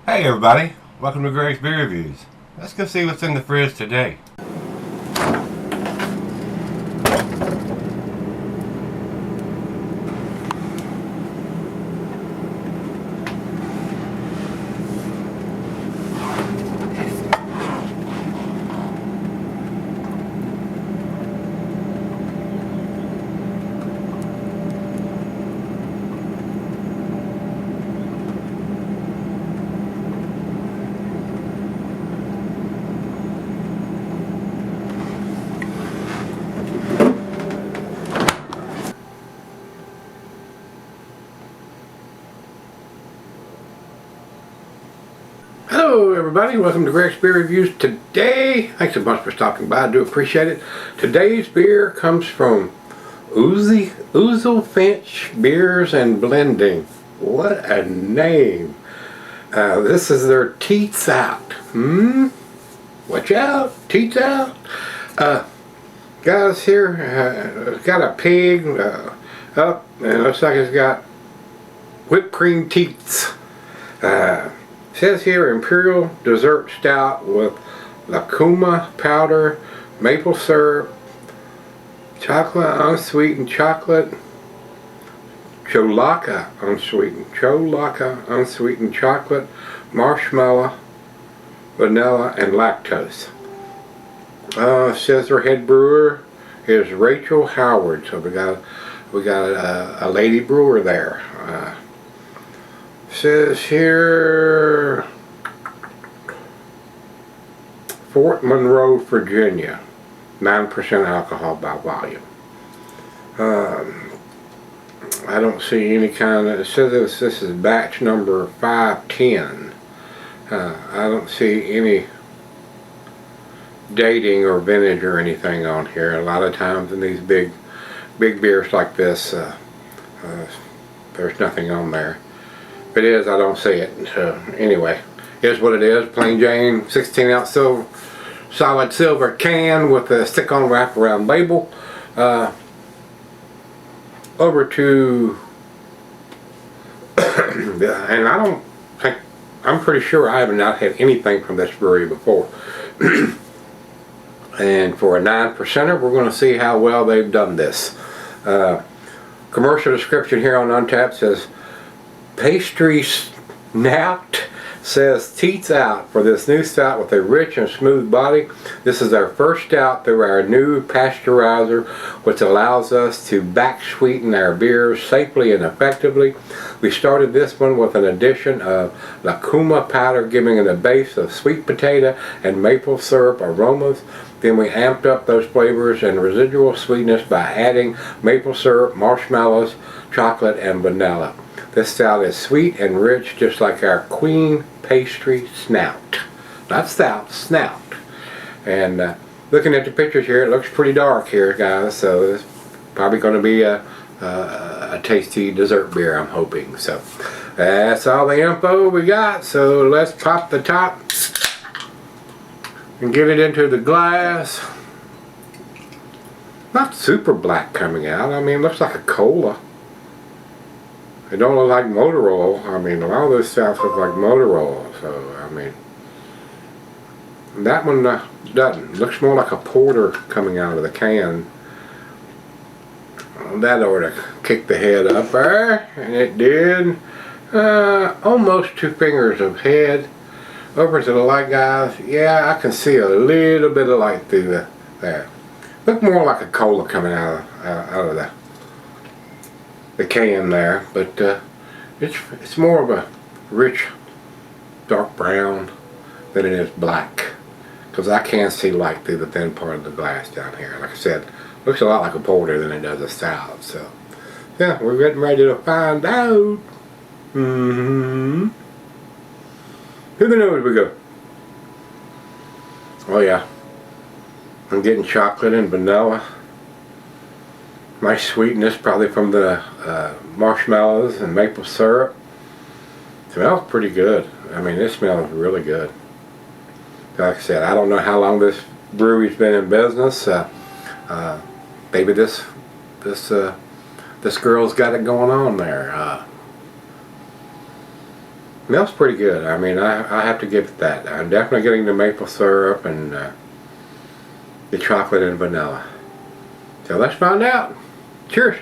Hey everybody, welcome to Gregsbeerreviews. Let's go see what's in the fridge today. Hello everybody, welcome to Gregsbeerreviews. Today, thanks a bunch for stopping by, I do appreciate it. Today's beer comes from Oozlefinch Beers and Blending. What a name. This is their Teats out. Watch out, Teats out. Guys here, it's got a pig up, and it looks like it's got whipped cream teats. Says here Imperial Dessert Stout with Lacuma powder, maple syrup, chocolate unsweetened chocolate, cholaka unsweetened chocolate, marshmallow, vanilla, and lactose. Says their head brewer is Rachel Howard. So we got a lady brewer there. Says here Fort Monroe, Virginia, 9% alcohol by volume. I don't see any kind of, it says this is batch number 510. I don't see any dating or vintage or anything on here. A lot of times in these big beers like this, there's nothing on there. If it is, I don't see it. So anyway, here's what it is. Plain Jane 16-ounce solid silver can with a stick-on wraparound label. Over to and I don't think, I'm pretty sure I have not had anything from this brewery before. And for a 9%er, we're going to see how well they've done this. Commercial description here on Untappd says, pastry snout, says Teats out for this new stout with a rich and smooth body. This is our first stout through our new pasteurizer, which allows us to back sweeten our beers safely and effectively. We started this one with an addition of Lacuma powder, giving it a base of sweet potato and maple syrup aromas. Then we amped up those flavors and residual sweetness by adding maple syrup, marshmallows, chocolate, and vanilla. This stout is sweet and rich, just like our Queen Pastry Snout. Not stout, snout. And looking at the pictures here, it looks pretty dark here, guys. So it's probably going to be a tasty dessert beer, I'm hoping. So that's all the info we got. So let's pop the top and get it into the glass. Not super black coming out. I mean, it looks like a cola. It don't look like motor oil. I mean, a lot of those stouts look like motor oil. So, I mean, that one doesn't. It looks more like a porter coming out of the can. That ought to kick the head up there, and it did. Almost 2 fingers of head. Over to the light, guys. Yeah, I can see a little bit of light through there. Look more like a cola coming out of the can there, but it's more of a rich dark brown than it is black, because I can see light through the thin part of the glass down here. Like I said, looks a lot like a porter than it does a stout. So yeah, we're getting ready to find out. Who the nose we go? Oh yeah, I'm getting chocolate and vanilla. Nice sweetness, probably from the marshmallows and maple syrup. Smells pretty good. I mean, this smells really good. Like I said, I don't know how long this brewery's been in business. Maybe this girl's got it going on there. Smells pretty good. I mean, I have to give it that. I'm definitely getting the maple syrup and the chocolate and vanilla. So let's find out. Cheers.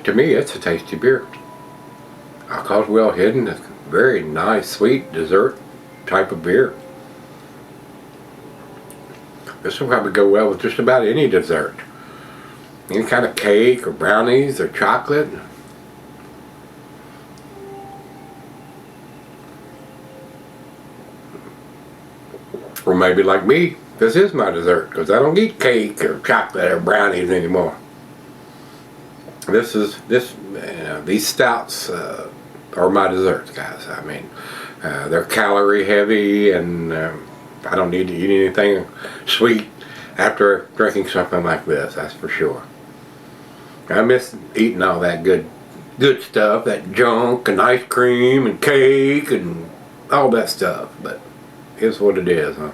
To me, it's a tasty beer. Alcohol's well hidden. It's very nice, sweet dessert type of beer. This will probably go well with just about any dessert. Any kind of cake or brownies or chocolate. Or maybe like me, this is my dessert because I don't eat cake or chocolate or brownies anymore. These stouts are my desserts, guys. I mean, they're calorie heavy, and I don't need to eat anything sweet after drinking something like this. That's for sure. I miss eating all that good stuff, that junk and ice cream and cake and all that stuff. But it's what it is, huh?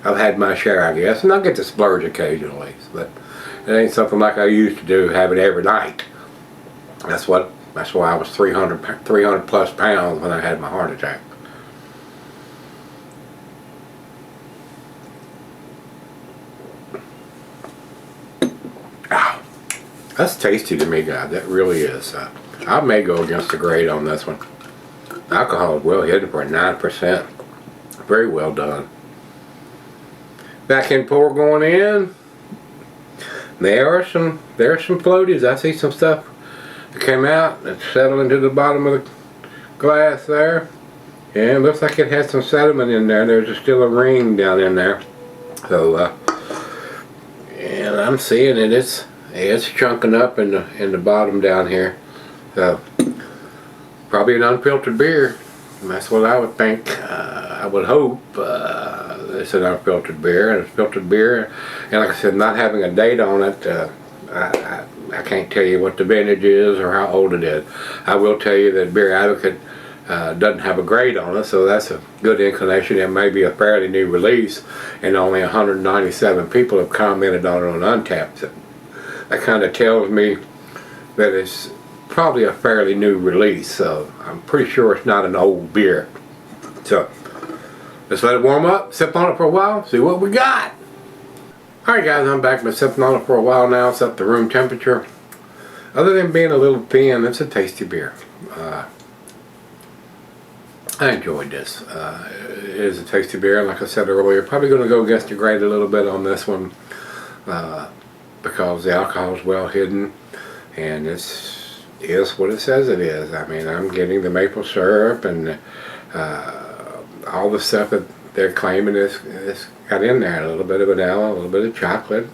I've had my share, I guess, and I get to splurge occasionally, but it ain't something like I used to do, have it every night. That's why I was 300 plus pounds when I had my heart attack. Ah, that's tasty to me, guys. That really is. I may go against the grade on this one. Alcohol is well hidden for 9%. Very well done. Back end pour going in. There are some floaties. I see some stuff that came out and settled into the bottom of the glass there. Yeah, it looks like it has some sediment in there. There's still a ring down in there. So and I'm seeing it. It's chunking up in the bottom down here. So probably an unfiltered beer. That's what I would think. I would hope. It's an unfiltered beer, and it's filtered beer, and like I said, not having a date on it, I can't tell you what the vintage is or how old it is. I will tell you that Beer Advocate doesn't have a grade on it, so that's a good inclination. It may be a fairly new release, and only 197 people have commented on it on Untappd. So that kind of tells me that it's probably a fairly new release, so I'm pretty sure it's not an old beer. So let's let it warm up, sip on it for a while, see what we got. Alright guys, I'm back. Been sipping on it for a while now. It's up to room temperature. Other than being a little thin, it's a tasty beer. I enjoyed this. It is a tasty beer, like I said earlier. Probably going to go against the grade a little bit on this one because the alcohol is well hidden, and it's what it says it is. I mean, I'm getting the maple syrup and all the stuff that they're claiming is got in there. A little bit of vanilla, a little bit of chocolate.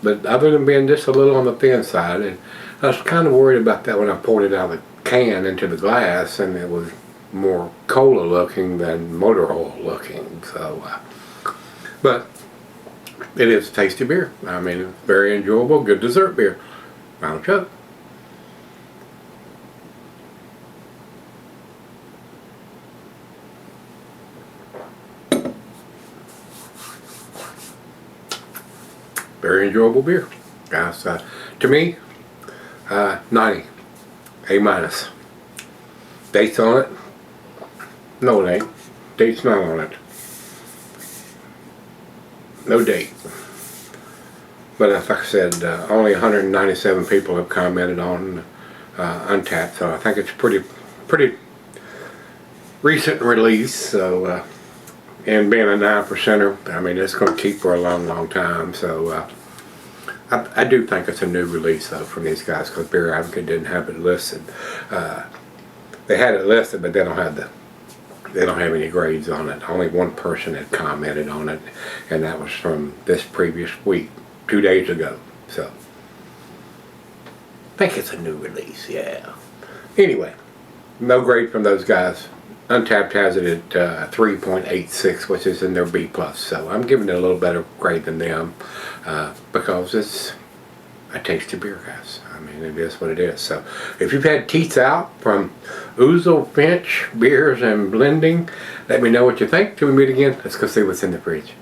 But other than being just a little on the thin side, I was kind of worried about that when I poured it out of the can into the glass, and it was more cola looking than motor oil looking. So, but it is a tasty beer. I mean, it's very enjoyable, good dessert beer. Final chug. Very enjoyable beer, guys. To me, 90, A-. Dates on it? No, it ain't. Date's not on it. No date. But like I said, only 197 people have commented on Untappd, so I think it's pretty recent release. So. And being a 9%er, I mean, it's going to keep for a long time. So I do think it's a new release though from these guys, because Beer Advocate didn't have it listed. They had it listed, but they don't have any grades on it. Only one person had commented on it, and that was from this previous week, 2 days ago. So I think it's a new release, yeah. Anyway, no grade from those guys. Untappd has it at 3.86, which is in their B+. So I'm giving it a little better grade than them because a tasty beer, guys. I mean, it is what it is. So, if you've had Teats out from Oozlefinch Beers and Blending, let me know what you think. Till we meet again, let's go see what's in the fridge.